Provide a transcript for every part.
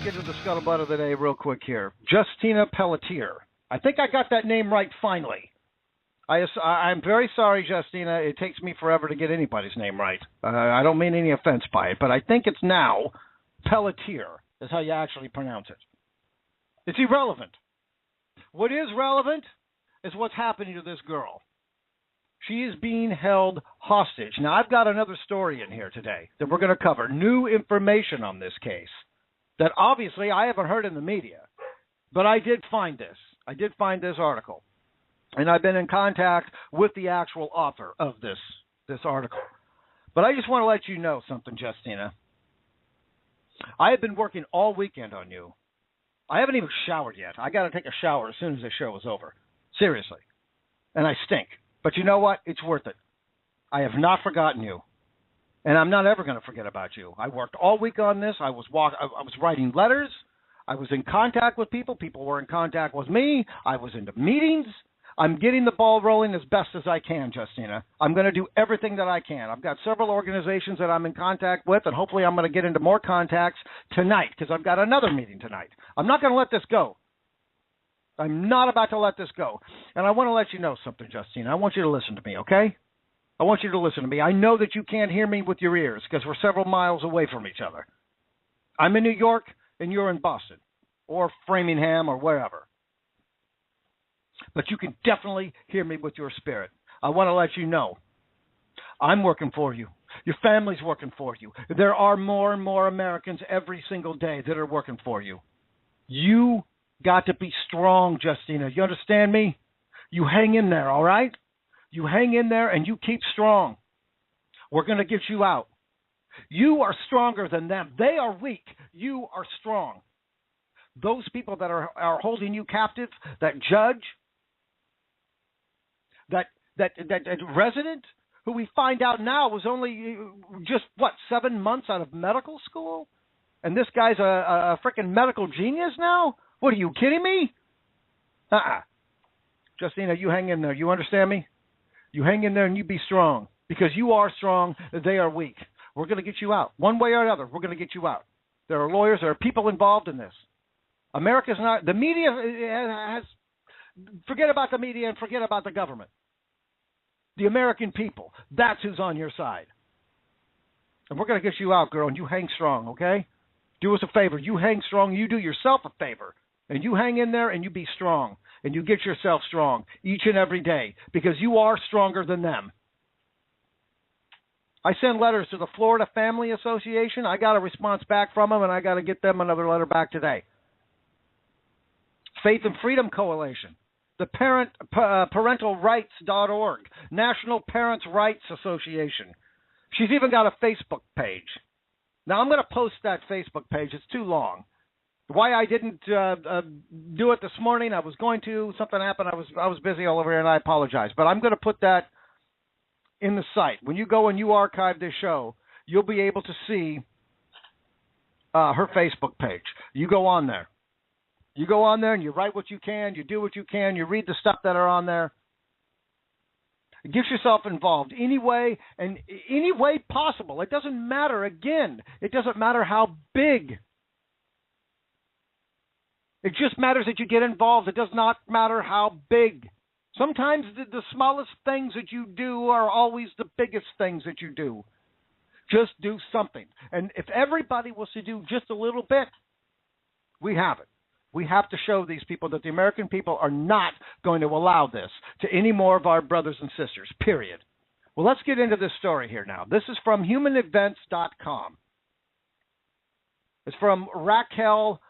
get into the scuttlebutt of the day real quick here. Justina Pelletier. I think I got that name right finally. I'm very sorry, Justina. It takes me forever to get anybody's name right. I don't mean any offense by it, but I think it's now Pelletier is how you actually pronounce it. It's irrelevant. What is relevant is what's happening to this girl. She is being held hostage. Now, I've got another story in here today that we're going to cover. New information on this case that obviously I haven't heard in the media, but I did find this. I did find this article, and I've been in contact with the actual author of this article. But I just want to let you know something, Justina. I have been working all weekend on you. I haven't even showered yet. I got to take a shower as soon as the show is over. Seriously. And I stink. But you know what? It's worth it. I have not forgotten you. And I'm not ever going to forget about you. I worked all week on this. I was writing letters. I was in contact with people. People were in contact with me. I was into meetings. I'm getting the ball rolling as best as I can, Justina. I'm going to do everything that I can. I've got several organizations that I'm in contact with, and hopefully I'm going to get into more contacts tonight because I've got another meeting tonight. I'm not going to let this go. I'm not about to let this go. And I want to let you know something, Justina. I want you to listen to me, okay? I want you to listen to me. I know that you can't hear me with your ears because we're several miles away from each other. I'm in New York, and you're in Boston or Framingham or wherever. But you can definitely hear me with your spirit. I want to let you know I'm working for you. Your family's working for you. There are more and more Americans every single day that are working for you. You got to be strong, Justina. You understand me? You hang in there, all right? You hang in there and you keep strong. We're going to get you out. You are stronger than them. They are weak. You are strong. Those people that are holding you captive, that judge, that resident, who we find out now was only just, 7 months out of medical school? And this guy's a freaking medical genius now? What, are you kidding me? Justina, you hang in there. You understand me? You hang in there and you be strong. Because you are strong, they are weak. We're going to get you out. One way or another, we're going to get you out. There are lawyers, there are people involved in this. America's not, the media has, forget about the media and forget about the government. The American people, that's who's on your side. And we're going to get you out, girl, and you hang strong, okay? Do us a favor. You hang strong. You do yourself a favor. And you hang in there and you be strong. And you get yourself strong each and every day because you are stronger than them. I send letters to the Florida Family Association. I got a response back from them, and I got to get them another letter back today. Faith and Freedom Coalition, the parentalrights.org, National Parents' Rights Association. She's even got a Facebook page. Now, I'm going to post that Facebook page. It's too long. Why I didn't do it this morning, I was going to. Something happened. I was busy all over here, and I apologize. But I'm going to put that in the site. When you go and you archive this show, you'll be able to see her Facebook page. You go on there. You go on there and you write what you can. You do what you can. You read the stuff that are on there. Get yourself involved any way possible. It doesn't matter. Again, it doesn't matter how big. It just matters that you get involved. It does not matter how big. Sometimes the smallest things that you do are always the biggest things that you do. Just do something. And if everybody was to do just a little bit, we have it. We have to show these people that the American people are not going to allow this to any more of our brothers and sisters, period. Well, let's get into this story here now. This is from humanevents.com. It's from Raquel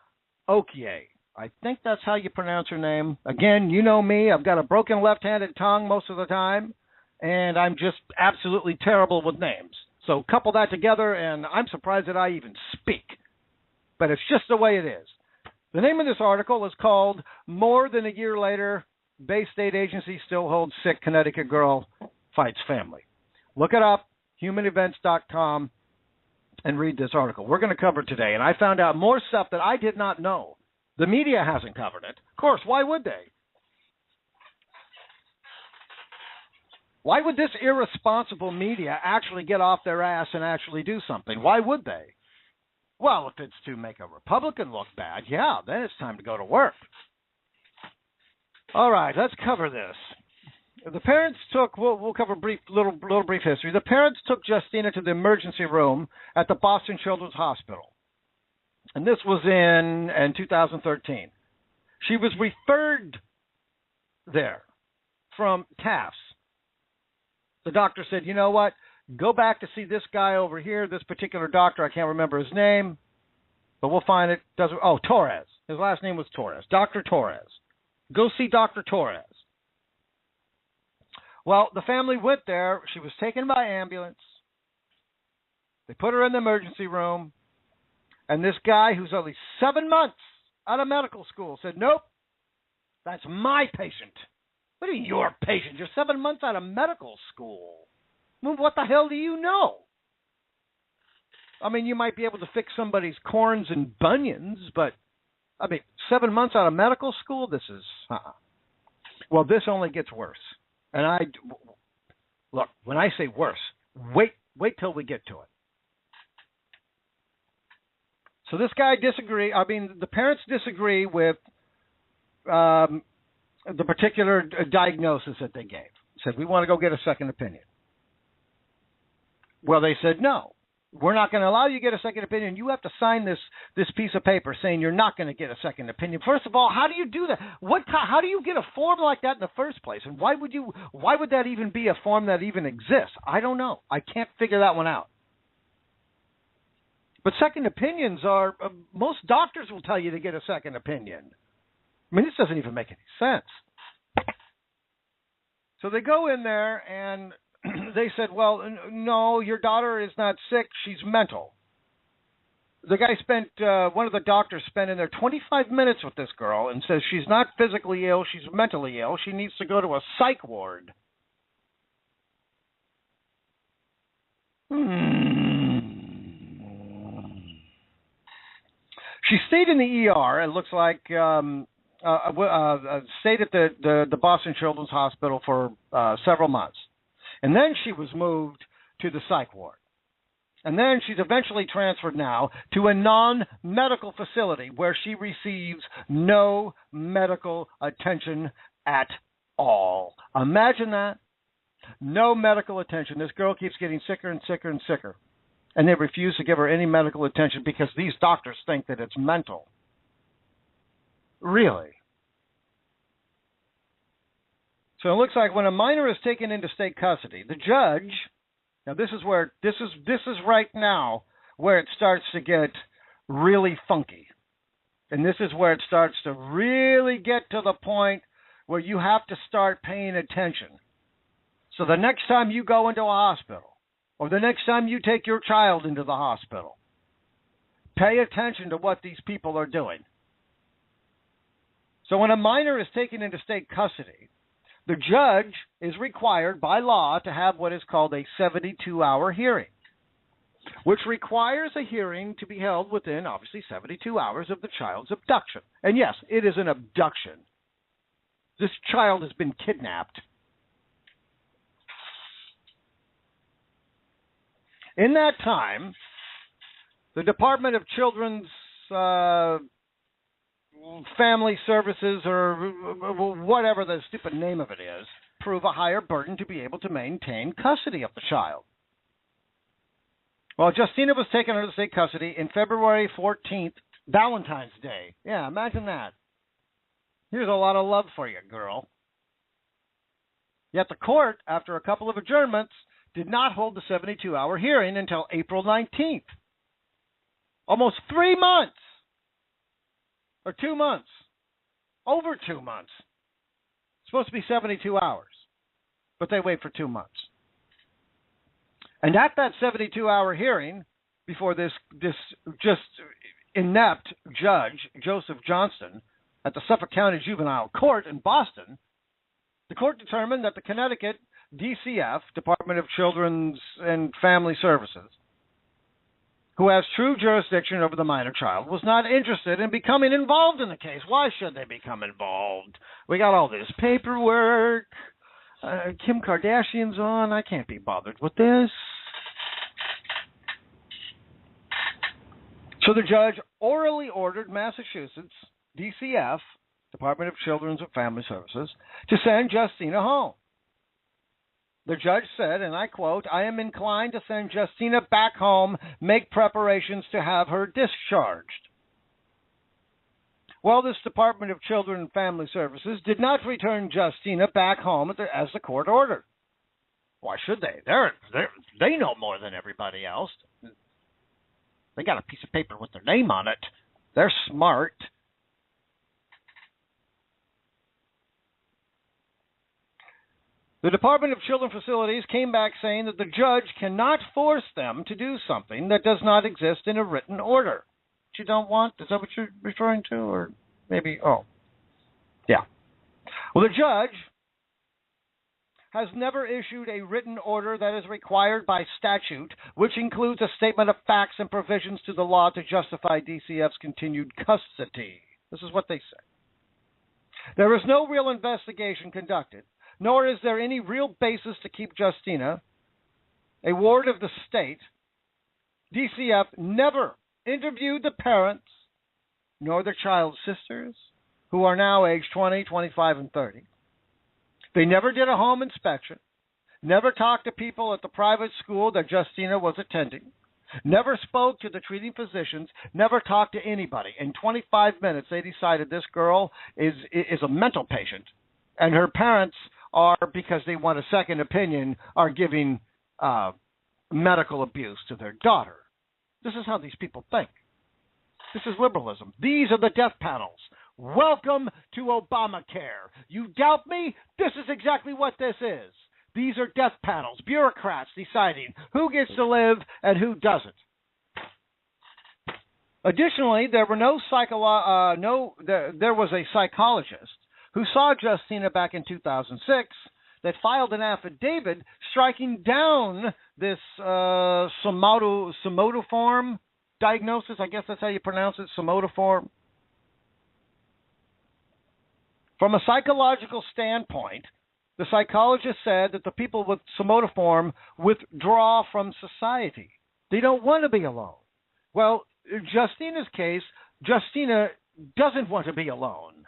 Okier. I think that's how you pronounce her name. Again, you know me. I've got a broken left-handed tongue most of the time, and I'm just absolutely terrible with names. So couple that together, and I'm surprised that I even speak. But it's just the way it is. The name of this article is called More Than a Year Later, Bay State Agency Still Holds Sick Connecticut Girl Fights Family. Look it up, humanevents.com, and read this article. We're going to cover it today, and I found out more stuff that I did not know. The media hasn't covered it. Of course, why would they? Why would this irresponsible media actually get off their ass and actually do something? Why would they? Well, if it's to make a Republican look bad, yeah, then it's time to go to work. All right, let's cover this. The parents took, we'll cover little brief history. The parents took Justina to the emergency room at the Boston Children's Hospital. And this was in 2013. She was referred there from Taft's. The doctor said, you know what? Go back to see this guy over here, this particular doctor. I can't remember his name, but we'll find it. Torres. His last name was Torres. Dr. Torres. Go see Dr. Torres. Well, the family went there. She was taken by ambulance. They put her in the emergency room. And this guy, who's only 7 months out of medical school, said, nope, that's my patient. What are you, your patient? You're 7 months out of medical school. Well, what the hell do you know? I mean, you might be able to fix somebody's corns and bunions, but, 7 months out of medical school, this is, Well, this only gets worse. And look, when I say worse, wait till we get to it. So this guy the parents disagree with the particular diagnosis that they gave. Said, we want to go get a second opinion. Well, they said, no, we're not going to allow you to get a second opinion. You have to sign this piece of paper saying you're not going to get a second opinion. First of all, how do you do that? How do you get a form like that in the first place? And why would that even be a form that even exists? I don't know. I can't figure that one out. But second opinions are, most doctors will tell you to get a second opinion. I mean, this doesn't even make any sense. So they go in there and they said, well, no, your daughter is not sick. She's mental. The guy one of the doctors spent in there 25 minutes with this girl and says she's not physically ill. She's mentally ill. She needs to go to a psych ward. She stayed in the ER, it looks like, stayed at the Boston Children's Hospital for several months. And then she was moved to the psych ward. And then she's eventually transferred now to a non-medical facility where she receives no medical attention at all. Imagine that. No medical attention. This girl keeps getting sicker and sicker and sicker. And they refuse to give her any medical attention because these doctors think that it's mental. Really? So it looks like when a minor is taken into state custody, the judge, now this is right now where it starts to get really funky. And this is where it starts to really get to the point where you have to start paying attention. So the next time you go into a hospital, or the next time you take your child into the hospital, pay attention to what these people are doing. So when a minor is taken into state custody, the judge is required by law to have what is called a 72-hour hearing, which requires a hearing to be held within, obviously, 72 hours of the child's abduction. And yes, it is an abduction. This child has been kidnapped. In that time, the Department of Children's Family Services, or whatever the stupid name of it is, prove a higher burden to be able to maintain custody of the child. Well, Justina was taken into state custody in February 14th, Valentine's Day. Yeah, imagine that. Here's a lot of love for you, girl. Yet the court, after a couple of adjournments, did not hold the 72-hour hearing until April 19th. Almost 3 months. Or 2 months. Over 2 months. It's supposed to be 72 hours. But they wait for 2 months. And at that 72-hour hearing, before this just inept judge, Joseph Johnston, at the Suffolk County Juvenile Court in Boston, the court determined that the Connecticut DCF, Department of Children's and Family Services, who has true jurisdiction over the minor child, was not interested in becoming involved in the case. Why should they become involved? We got all this paperwork. Kim Kardashian's on. I can't be bothered with this. So the judge orally ordered Massachusetts DCF, Department of Children's and Family Services, to send Justina home. The judge said, and I quote, "I am inclined to send Justina back home, make preparations to have her discharged." Well, this Department of Children and Family Services did not return Justina back home as the court ordered. Why should they? They know more than everybody else. They got a piece of paper with their name on it. They're smart. The Department of Children Facilities came back saying that the judge cannot force them to do something that does not exist in a written order. You don't want? Is that what you're referring to? Or maybe, yeah. Well, the judge has never issued a written order that is required by statute, which includes a statement of facts and provisions to the law to justify DCF's continued custody. This is what they say. There is no real investigation conducted, nor is there any real basis to keep Justina a ward of the state. DCF never interviewed the parents, nor their child's sisters, who are now aged 20, 25, and 30. They never did a home inspection, never talked to people at the private school that Justina was attending, never spoke to the treating physicians, never talked to anybody. In 25 minutes, they decided this girl is a mental patient, and her parents are, because they want a second opinion, are giving medical abuse to their daughter. This is how these people think. This is liberalism. These are the death panels. Welcome to Obamacare. You doubt me? This is exactly what this is. These are death panels, bureaucrats deciding who gets to live and who doesn't. Additionally, there was a psychologist who saw Justina back in 2006 that filed an affidavit striking down this somatoform diagnosis. I guess that's how you pronounce it, somatoform. From a psychological standpoint, the psychologist said that the people with somatoform withdraw from society. They don't want to be alone. Well, in Justina's case, Justina doesn't want to be alone.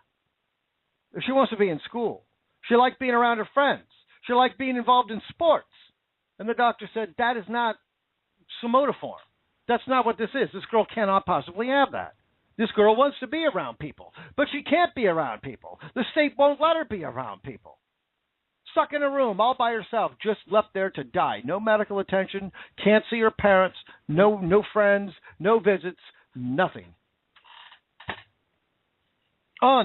She wants to be in school. She likes being around her friends. She likes being involved in sports. And the doctor said, that is not somatoform. That's not what this is. This girl cannot possibly have that. This girl wants to be around people, but she can't be around people. The state won't let her be around people. Stuck in a room all by herself, just left there to die. No medical attention, can't see her parents, no friends, no visits, nothing. I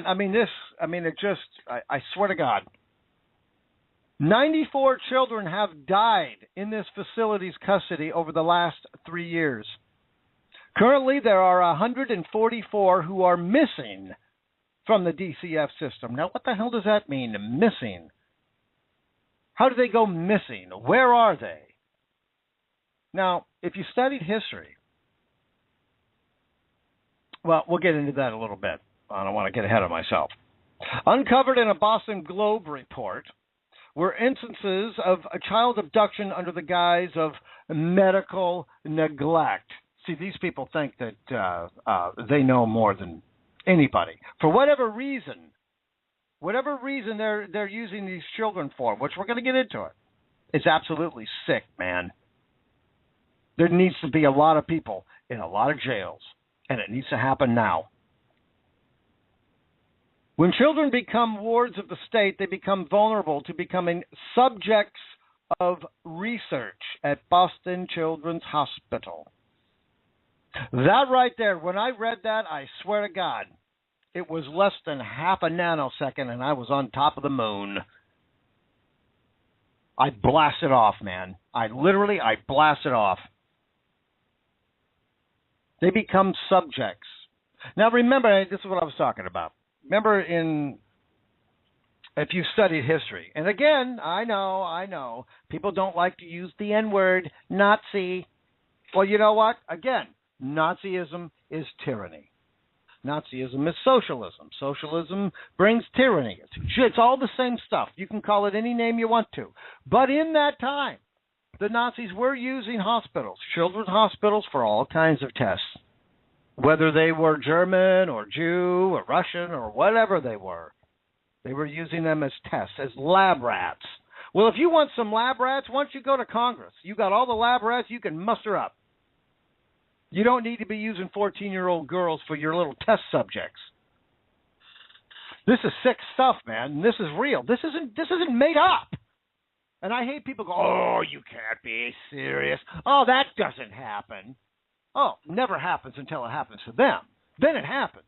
swear to God, 94 children have died in this facility's custody over the last 3 years. Currently, there are 144 who are missing from the DCF system. Now, what the hell does that mean, missing? How do they go missing? Where are they? Now, if you studied history, well, we'll get into that a little bit. I don't want to get ahead of myself. Uncovered in a Boston Globe report were instances of a child abduction under the guise of medical neglect. See, these people think that they know more than anybody. For whatever reason they're using these children for, which we're going to get into it, it's absolutely sick, man. There needs to be a lot of people in a lot of jails, and it needs to happen now. When children become wards of the state, they become vulnerable to becoming subjects of research at Boston Children's Hospital. That right there, when I read that, I swear to God, it was less than half a nanosecond and I was on top of the moon. I blasted off, man. I blasted off. They become subjects. Now remember, this is what I was talking about. Remember if you studied history, and again, I know, people don't like to use the N-word, Nazi. Well, you know what? Again, Nazism is tyranny. Nazism is socialism. Socialism brings tyranny. It's all the same stuff. You can call it any name you want to. But in that time, the Nazis were using hospitals, children's hospitals, for all kinds of tests. Whether they were German or Jew or Russian or whatever they were using them as tests, as lab rats. Well, if you want some lab rats, once you go to Congress, you got all the lab rats you can muster up. You don't need to be using 14-year-old girls for your little test subjects. This is sick stuff, man. This is real. This isn't made up. And I hate people go, oh, you can't be serious. Oh, that doesn't happen. Oh, never happens until it happens to them. Then it happens.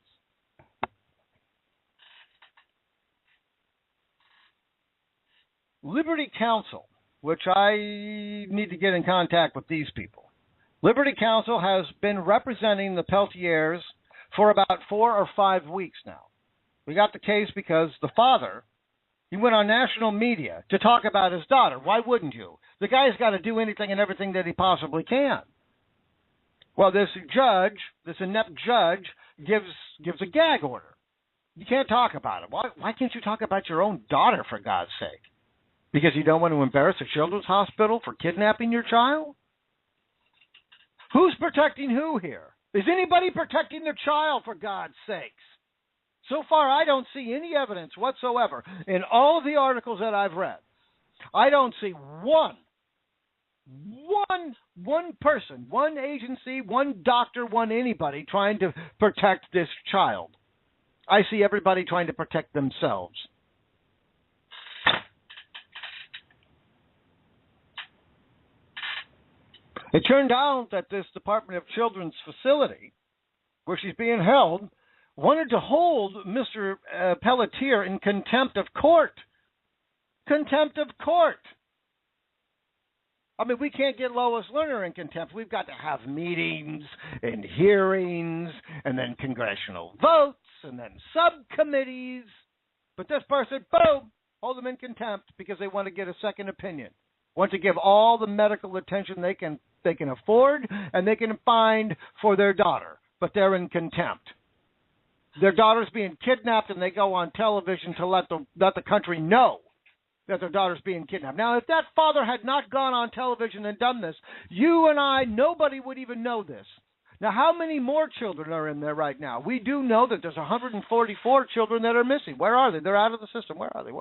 Liberty Counsel, which I need to get in contact with these people. Liberty Counsel has been representing the Pelletiers for about 4 or 5 weeks now. We got the case because the father, he went on national media to talk about his daughter. Why wouldn't you? The guy's got to do anything and everything that he possibly can. Well, this judge, this inept judge, gives a gag order. You can't talk about it. Why can't you talk about your own daughter, for God's sake? Because you don't want to embarrass a children's hospital for kidnapping your child? Who's protecting who here? Is anybody protecting their child, for God's sakes? So far, I don't see any evidence whatsoever in all of the articles that I've read. I don't see one person, one agency, one doctor, one anybody trying to protect this child. I see everybody trying to protect themselves. It turned out that this Department of Children's facility, where she's being held, wanted to hold Mr. Pelletier in contempt of court. Contempt of court. I mean, we can't get Lois Lerner in contempt. We've got to have meetings and hearings and then congressional votes and then subcommittees. But this person, boom, hold them in contempt because they want to get a second opinion. Want to give all the medical attention they can afford and they can find for their daughter. But they're in contempt. Their daughter's being kidnapped and they go on television to let the country know that their daughter's being kidnapped. Now, if that father had not gone on television and done this, you and I, nobody would even know this. Now, how many more children are in there right now? We do know that there's 144 children that are missing. Where are they? They're out of the system. Where are they?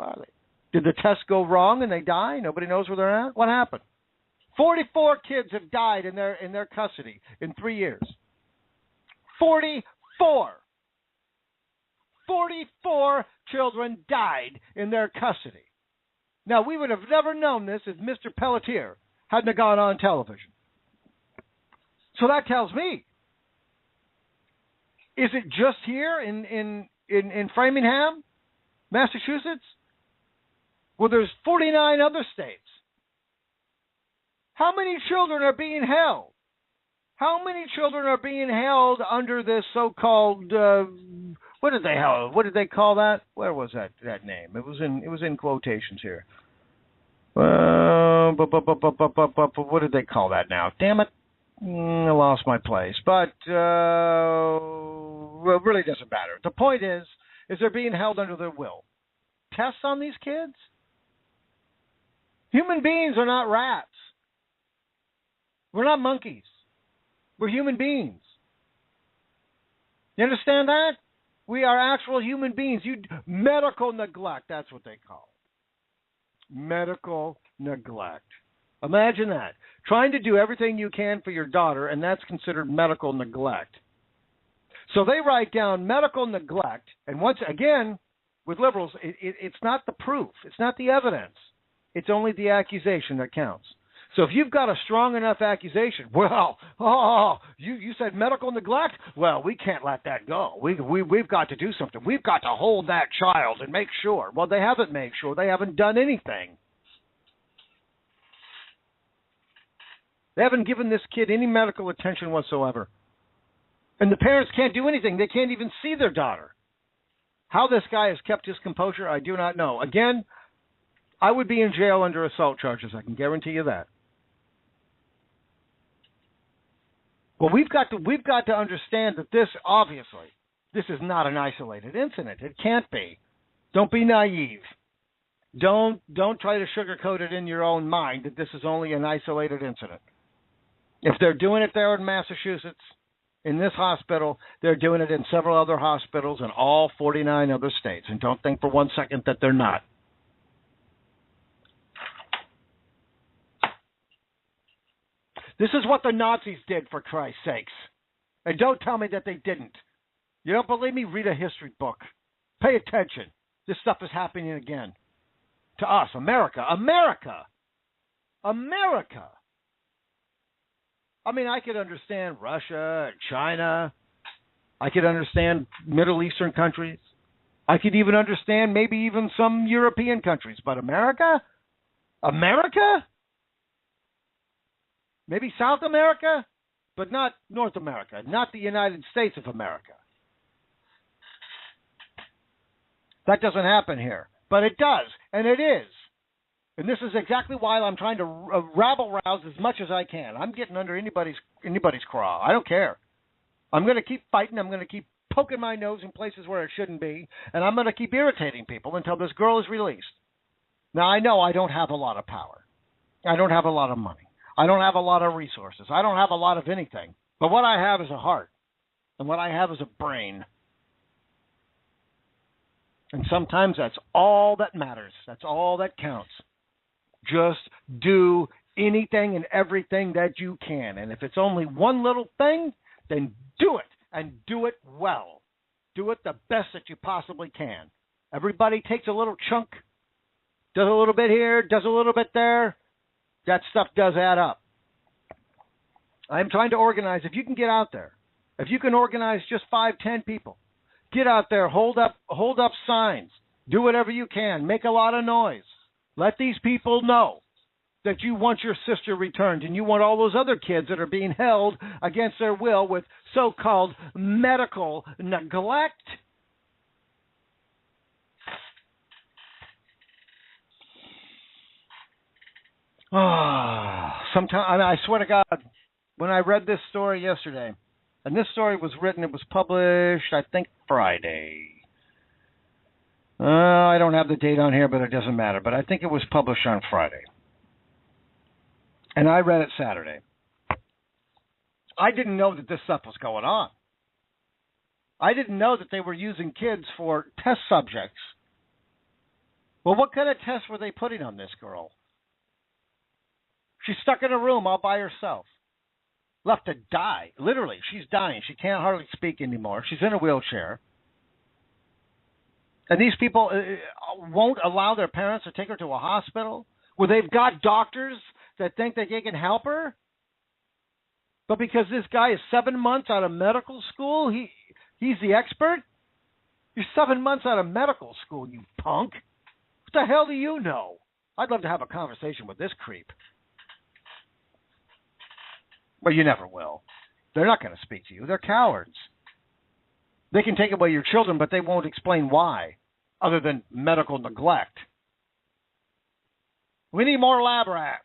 Did the test go wrong and they die? Nobody knows where they're at? What happened? 44 kids have died in their custody in 3 years. 44. 44 children died in their custody. Now, we would have never known this if Mr. Pelletier hadn't gone on television. So that tells me, is it just here in Framingham, Massachusetts? Well, there's 49 other states. How many children are being held? How many children are being held under this so-called what did they call that? Where was that name? It was in quotations here. What did they call that now? Damn it. I lost my place. But it really doesn't matter. The point is they're being held under their will. Tests on these kids? Human beings are not rats. We're not monkeys. We're human beings. You understand that? We are actual human beings. Medical neglect, that's what they call it. Medical neglect. Imagine that. Trying to do everything you can for your daughter, and that's considered medical neglect. So they write down medical neglect, and once again, with liberals, it's not the proof. It's not the evidence. It's only the accusation that counts. So if you've got a strong enough accusation, you said medical neglect? Well, we can't let that go. We've got to do something. We've got to hold that child and make sure. Well, they haven't made sure. They haven't done anything. They haven't given this kid any medical attention whatsoever. And the parents can't do anything. They can't even see their daughter. How this guy has kept his composure, I do not know. Again, I would be in jail under assault charges. I can guarantee you that. Well, we've got to understand that this is not an isolated incident. It can't be. Don't be naive. Don't try to sugarcoat it in your own mind that this is only an isolated incident. If they're doing it there in Massachusetts, in this hospital. They're doing it in several other hospitals in all 49 other states. And don't think for one second that they're not. This is what the Nazis did, for Christ's sakes. And don't tell me that they didn't. You don't believe me? Read a history book. Pay attention. This stuff is happening again. To us, America. America! America! I mean, I could understand Russia and China. I could understand Middle Eastern countries. I could even understand maybe even some European countries. But America? America? Maybe South America, but not North America, not the United States of America. That doesn't happen here, but it does, and it is. And this is exactly why I'm trying to rabble-rouse as much as I can. I'm getting under anybody's craw. I don't care. I'm going to keep fighting. I'm going to keep poking my nose in places where it shouldn't be, and I'm going to keep irritating people until this girl is released. Now, I know I don't have a lot of power. I don't have a lot of money. I don't have a lot of resources. I don't have a lot of anything. But what I have is a heart. And what I have is a brain. And sometimes that's all that matters. That's all that counts. Just do anything and everything that you can. And if it's only one little thing, then do it. And do it well. Do it the best that you possibly can. Everybody takes a little chunk. Does a little bit here. Does a little bit there. That stuff does add up. I'm trying to organize. If you can get out there, if you can organize just 5, 10 people, get out there, hold up signs, do whatever you can, make a lot of noise. Let these people know that you want your sister returned and you want all those other kids that are being held against their will with so-called medical neglect. Sometimes, I swear to God, when I read this story yesterday, and this story was written, it was published, I think, Friday. I don't have the date on here, but it doesn't matter. But I think it was published on Friday. And I read it Saturday. I didn't know that this stuff was going on. I didn't know that they were using kids for test subjects. Well, what kind of tests were they putting on this girl? She's stuck in a room all by herself. Left to die. Literally, she's dying. She can't hardly speak anymore. She's in a wheelchair. And these people won't allow their parents to take her to a hospital where they've got doctors that think that they can help her. But because this guy is 7 months out of medical school, he's the expert? You're 7 months out of medical school, you punk. What the hell do you know? I'd love to have a conversation with this creep. Well, you never will. They're not going to speak to you. They're cowards. They can take away your children, but they won't explain why, other than medical neglect. We need more lab rats.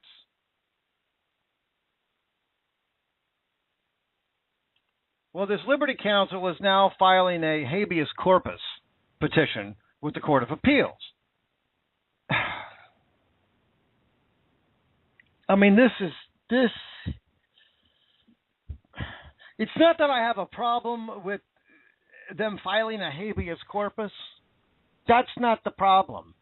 Well, this Liberty Counsel is now filing a habeas corpus petition with the Court of Appeals. I mean, this. It's not that I have a problem with them filing a habeas corpus. That's not the problem.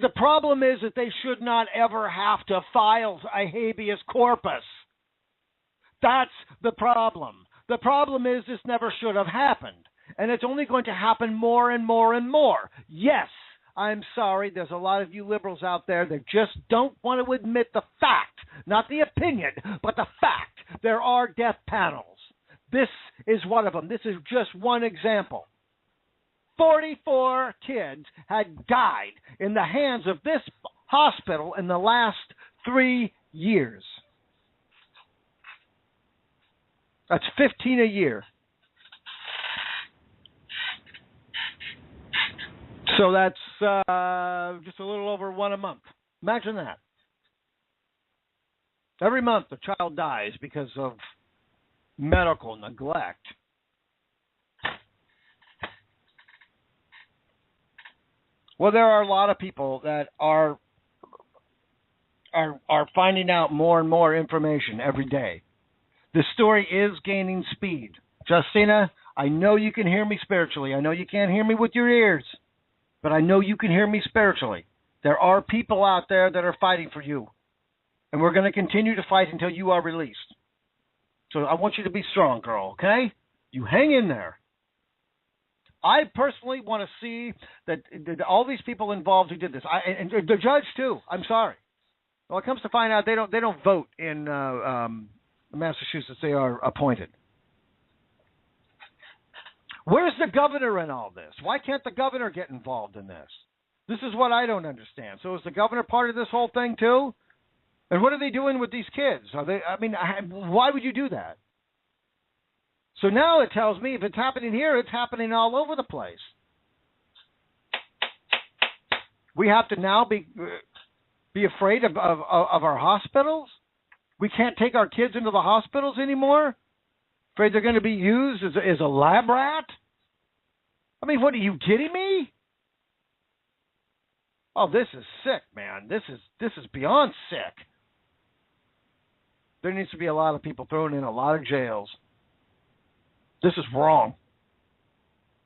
The problem is that they should not ever have to file a habeas corpus. That's the problem. The problem is this never should have happened. And it's only going to happen more and more and more. Yes, I'm sorry. There's a lot of you liberals out there that just don't want to admit the fact, not the opinion, but the fact. There are death panels. This is one of them. This is just one example. 44 kids had died in the hands of this hospital in the last 3 years. That's 15 a year. So that's just a little over one a month. Imagine that. Every month a child dies because of medical neglect. Well, there are a lot of people that are finding out more and more information every day. This story is gaining speed. Justina, I know you can hear me spiritually. I know you can't hear me with your ears, but I know you can hear me spiritually. There are people out there that are fighting for you, and we're going to continue to fight until you are released. So I want you to be strong, girl, okay? You hang in there. I personally want to see that all these people involved who did this, and the judge too. I'm sorry. Well, it comes to find out they don't vote in Massachusetts. They are appointed. Where's the governor in all this? Why can't the governor get involved in this? This is what I don't understand. So is the governor part of this whole thing too? And what are they doing with these kids? Why would you do that? So now it tells me if it's happening here, it's happening all over the place. We have to now be afraid of our hospitals? We can't take our kids into the hospitals anymore? Afraid they're going to be used as a lab rat? I mean, what, are you kidding me? Oh, this is sick, man. This is beyond sick. There needs to be a lot of people thrown in a lot of jails. This is wrong.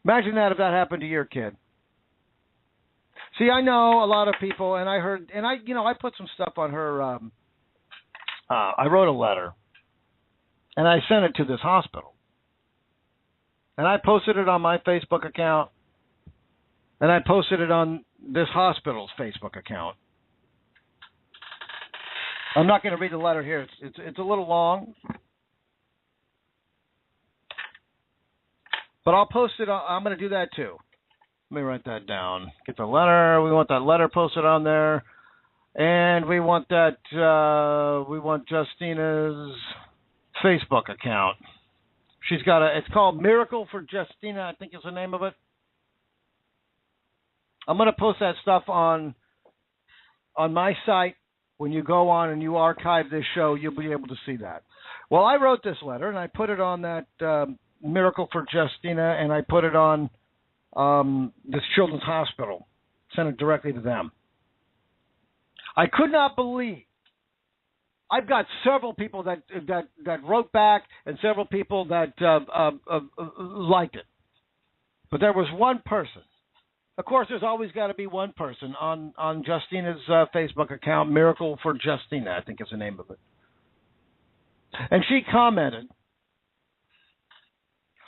Imagine that if that happened to your kid. See, I know a lot of people, and I heard, and I put some stuff on her. I wrote a letter, and I sent it to this hospital, and I posted it on my Facebook account, and I posted it on this hospital's Facebook account. I'm not going to read the letter here. It's a little long, but I'll post it. I'm going to do that too. Let me write that down. Get the letter. We want that letter posted on there, and we want that. We want Justina's Facebook account. She's got it's called Miracle for Justina, I think is the name of it. I'm going to post that stuff on my site. When you go on and you archive this show, you'll be able to see that. Well, I wrote this letter, and I put it on that Miracle for Justina, and I put it on this children's hospital. Sent it directly to them. I could not believe. I've got several people that wrote back and several people that liked it. But there was one person. Of course, there's always got to be one person on Justina's Facebook account, Miracle for Justina, I think is the name of it. And she commented,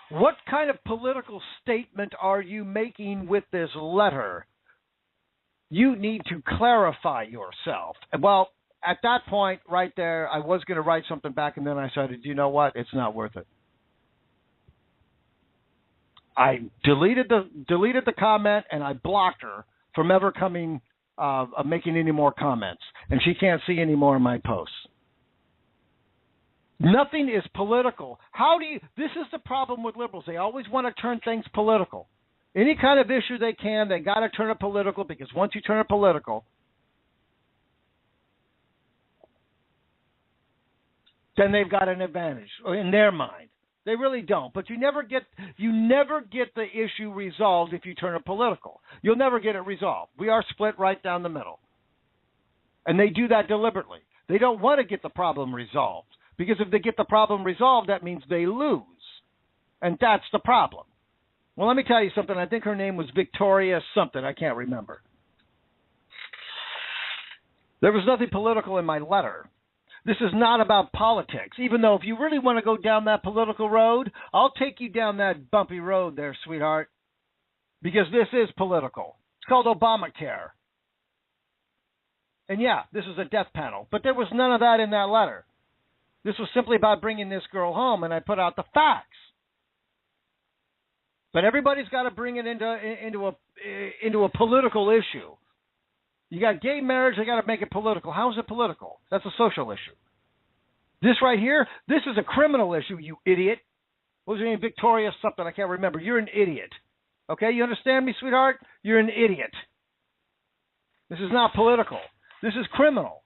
"What kind of political statement are you making with this letter? You need to clarify yourself." Well, at that point right there, I was going to write something back, and then I decided, you know what? It's not worth it. I deleted the comment, and I blocked her from ever making any more comments, and she can't see any more of my posts. Nothing is political. This is the problem with liberals. They always want to turn things political. Any kind of issue they can, they got to turn it political, because once you turn it political, then they've got an advantage in their mind. They really don't. But you never get the issue resolved if you turn it political. You'll never get it resolved. We are split right down the middle. And they do that deliberately. They don't want to get the problem resolved. Because if they get the problem resolved, that means they lose. And that's the problem. Well, let me tell you something. I think her name was Victoria something. I can't remember. There was nothing political in my letter. This is not about politics, even though if you really want to go down that political road, I'll take you down that bumpy road there, sweetheart, because this is political. It's called Obamacare. And yeah, this is a death panel, but there was none of that in that letter. This was simply about bringing this girl home, and I put out the facts. But everybody's got to bring it into a political issue. You got gay marriage, they got to make it political. How is it political? That's a social issue. This right here, this is a criminal issue, you idiot. What was her name? Victoria something, I can't remember. You're an idiot. Okay, you understand me, sweetheart? You're an idiot. This is not political. This is criminal.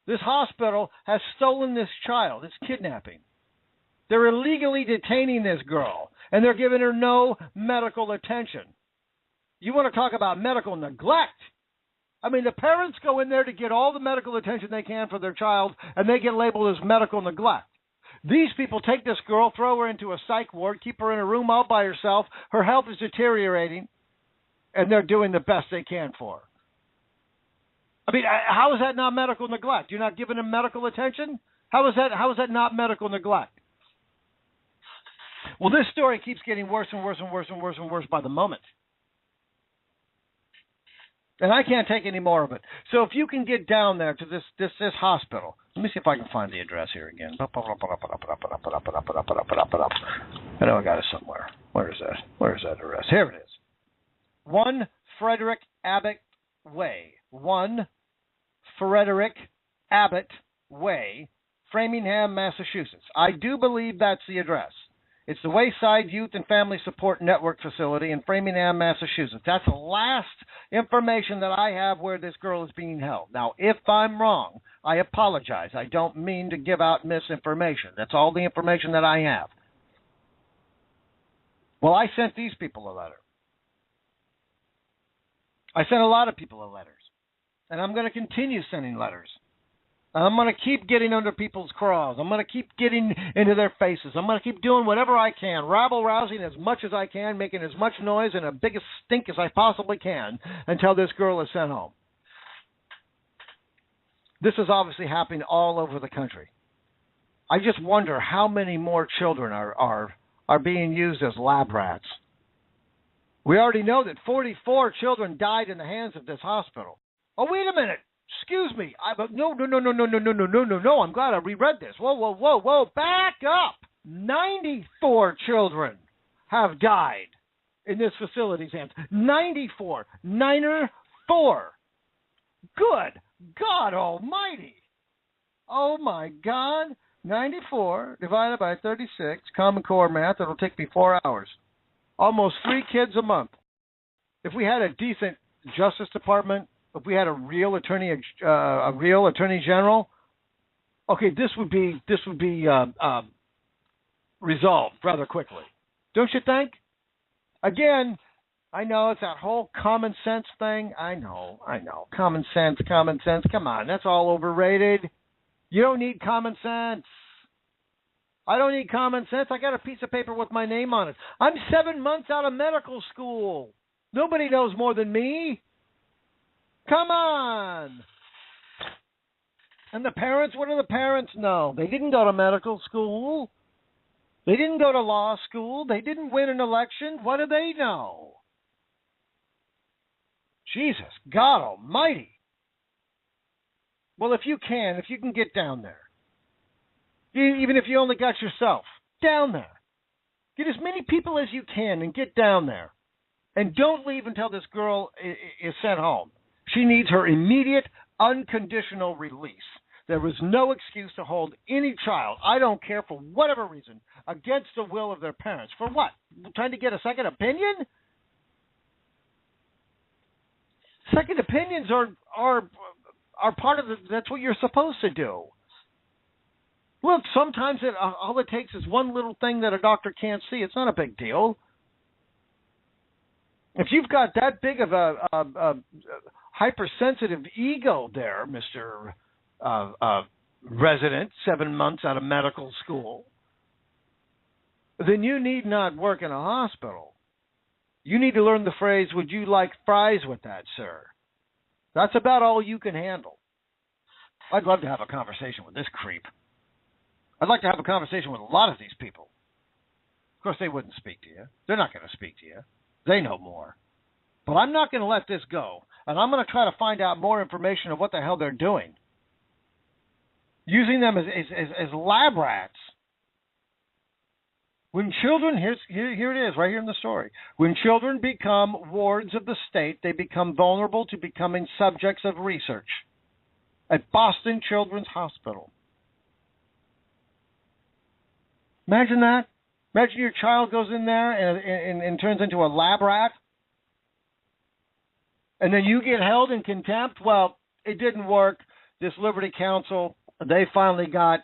This hospital has stolen this child. It's kidnapping. They're illegally detaining this girl, and they're giving her no medical attention. You want to talk about medical neglect? I mean, the parents go in there to get all the medical attention they can for their child, and they get labeled as medical neglect. These people take this girl, throw her into a psych ward, keep her in a room all by herself. Her health is deteriorating, and they're doing the best they can for her. I mean, how is that not medical neglect? You're not giving them medical attention? How is that not medical neglect? Well, this story keeps getting worse and worse and worse and worse and worse by the moment. And I can't take any more of it. So if you can get down there to this hospital, let me see if I can find the address here again. I know I got it somewhere. Where is that? Where is that address? Here it is. 1 Frederick Abbott Way. 1 Frederick Abbott Way, Framingham, Massachusetts. I do believe that's the address. It's the Wayside Youth and Family Support Network facility in Framingham, Massachusetts. That's the last information that I have where this girl is being held. Now, if I'm wrong, I apologize. I don't mean to give out misinformation. That's all the information that I have. Well, I sent these people a letter. I sent a lot of people letters. And I'm going to continue sending letters. I'm going to keep getting under people's craws. I'm going to keep getting into their faces. I'm going to keep doing whatever I can, rabble-rousing as much as I can, making as much noise and a biggest stink as I possibly can until this girl is sent home. This is obviously happening all over the country. I just wonder how many more children are being used as lab rats. We already know that 44 children died in the hands of this hospital. Oh, wait a minute. Excuse me. No. I'm glad I reread this. Whoa. Back up. 94 children have died in this facility's hands. 94. 94. Good God almighty. Oh, my God. 94 divided by 36, Common Core math, it'll take me 4 hours. Almost 3 kids a month. If we had a decent Justice Department, if we had a real attorney general, okay, this would be resolved rather quickly, don't you think? Again, I know it's that whole common sense thing. I know. Common sense. Come on, that's all overrated. You don't need common sense. I don't need common sense. I got a piece of paper with my name on it. I'm 7 months out of medical school. Nobody knows more than me. Come on. And the parents, what do the parents know? They didn't go to medical school. They didn't go to law school. They didn't win an election. What do they know? Jesus, God almighty. Well, if you can get down there, even if you only got yourself down there, get as many people as you can and get down there. And don't leave until this girl is sent home. She needs her immediate, unconditional release. There is no excuse to hold any child, I don't care for whatever reason, against the will of their parents. For what? Trying to get a second opinion? Second opinions are part of that's what you're supposed to do. Look, sometimes all it takes is one little thing that a doctor can't see. It's not a big deal. If you've got that big of a hypersensitive ego there, Mr. Resident, 7 months out of medical school, then you need not work in a hospital. You need to learn the phrase, would you like fries with that, sir? That's about all you can handle. I'd love to have a conversation with this creep. I'd like to have a conversation with a lot of these people. Of course, they wouldn't speak to you. They're not going to speak to you. They know more. But I'm not going to let this go. And I'm going to try to find out more information of what the hell they're doing. Using them as lab rats. When children, here it is, right here in the story. When children become wards of the state, they become vulnerable to becoming subjects of research. At Boston Children's Hospital. Imagine that. Imagine your child goes in there and turns into a lab rat. And then you get held in contempt. Well, it didn't work. This Liberty Council, they finally got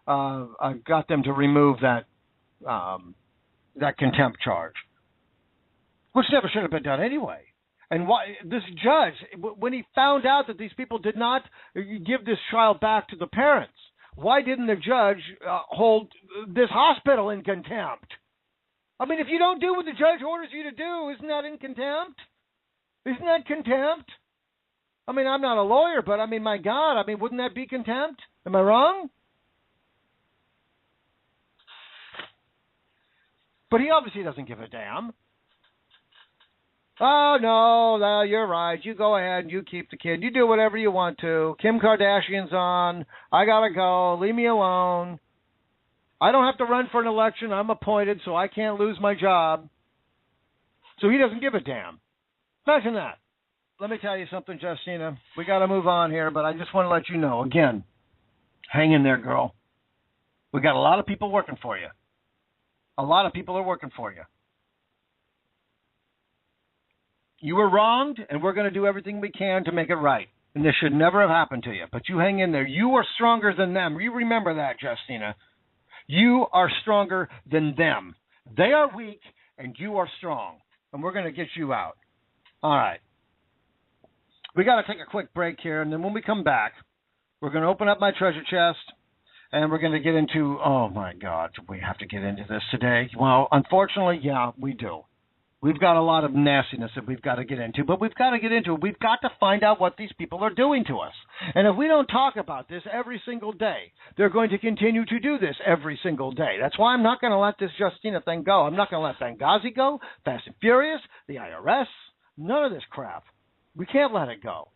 them to remove that contempt charge, which never should have been done anyway. And why this judge, when he found out that these people did not give this child back to the parents, why didn't the judge hold this hospital in contempt? I mean, if you don't do what the judge orders you to do, isn't that in contempt? Isn't that contempt? I mean, I'm not a lawyer, but I mean, my God, I mean, wouldn't that be contempt? Am I wrong? But he obviously doesn't give a damn. Oh, no, you're right. You go ahead and you keep the kid. You do whatever you want to. Kim Kardashian's on. I got to go. Leave me alone. I don't have to run for an election. I'm appointed, so I can't lose my job. So he doesn't give a damn. Imagine that. Let me tell you something, Justina. We got to move on here, but I just want to let you know, again, hang in there, girl. We got a lot of people working for you. A lot of people are working for you. You were wronged, and we're going to do everything we can to make it right. And this should never have happened to you. But you hang in there. You are stronger than them. You remember that, Justina. You are stronger than them. They are weak, and you are strong. And we're going to get you out. All right. We got to take a quick break here, and then when we come back, we're going to open up my treasure chest. And we're going to get into, oh, my God, do we have to get into this today? Well, unfortunately, yeah, we do. We've got a lot of nastiness that we've got to get into, but we've got to get into it. We've got to find out what these people are doing to us. And if we don't talk about this every single day, they're going to continue to do this every single day. That's why I'm not going to let this Justina thing go. I'm not going to let Benghazi go, Fast and Furious, the IRS, none of this crap. We can't let it go.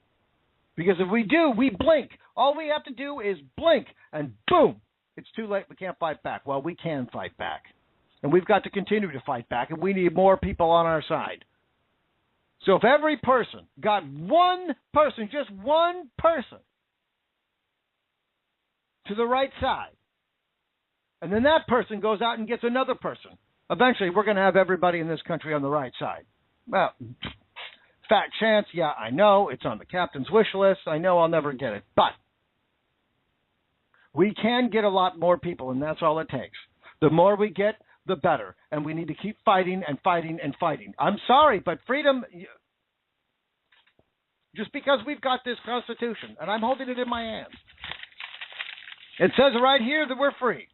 Because if we do, we blink. All we have to do is blink, and boom, it's too late. We can't fight back. Well, we can fight back. And we've got to continue to fight back, and we need more people on our side. So if every person got one person, just one person, to the right side, and then that person goes out and gets another person, eventually we're going to have everybody in this country on the right side. Well, fat chance, yeah, I know. It's on the captain's wish list. I know I'll never get it. But we can get a lot more people, and that's all it takes. The more we get, the better. And we need to keep fighting and fighting and fighting. I'm sorry, but freedom, just because we've got this Constitution, and I'm holding it in my hands, it says right here that we're free.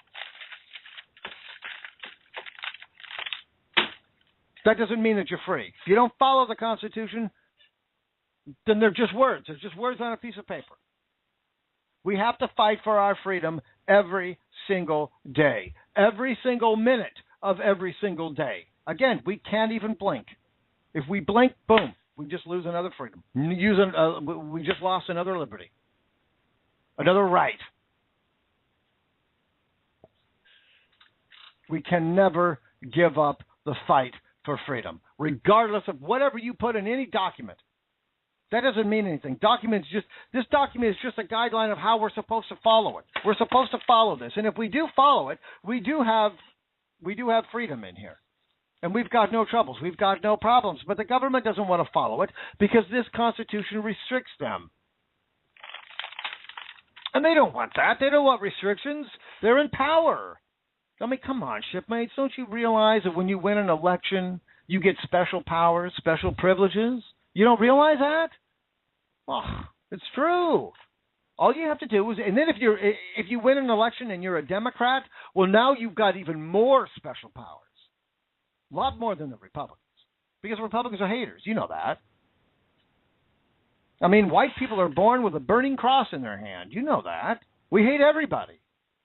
That doesn't mean that you're free. If you don't follow the Constitution, then they're just words. They're just words on a piece of paper. We have to fight for our freedom every single day, every single minute of every single day. Again, we can't even blink. If we blink, boom, we just lose another freedom. We just lost another liberty, another right. We can never give up the fight for freedom, regardless of whatever you put in any document. That doesn't mean anything. This document is just a guideline of how we're supposed to follow it. We're supposed to follow this, and if we do follow it, we do have freedom in here, and we've got no troubles. We've got no problems. But the government doesn't want to follow it because this Constitution restricts them, and they don't want that. They don't want restrictions. They're in power. I mean, come on, shipmates. Don't you realize that when you win an election, you get special powers, special privileges? You don't realize that? Oh, it's true. All you have to do is, and then if you win an election and you're a Democrat, well, now you've got even more special powers. A lot more than the Republicans. Because Republicans are haters. You know that. I mean, white people are born with a burning cross in their hand. You know that. We hate everybody.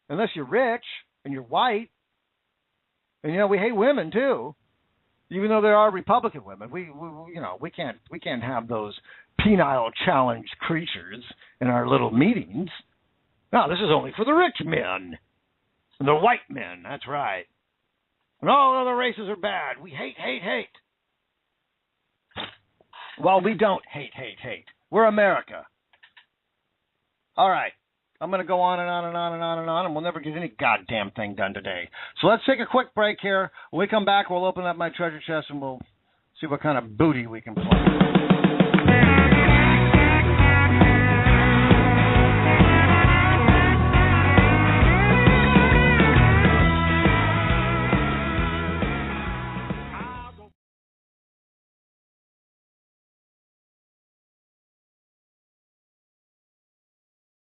Unless you're rich and you're white. And, we hate women, too. Even though there are Republican women, we can't have those penile challenged creatures in our little meetings. No, this is only for the rich men. And the white men, that's right. And all other races are bad. We hate. Well, we don't hate. We're America. All right. I'm going to go on and on and on and on and on, and we'll never get any goddamn thing done today. So let's take a quick break here. When we come back, we'll open up my treasure chest, and we'll see what kind of booty we can play.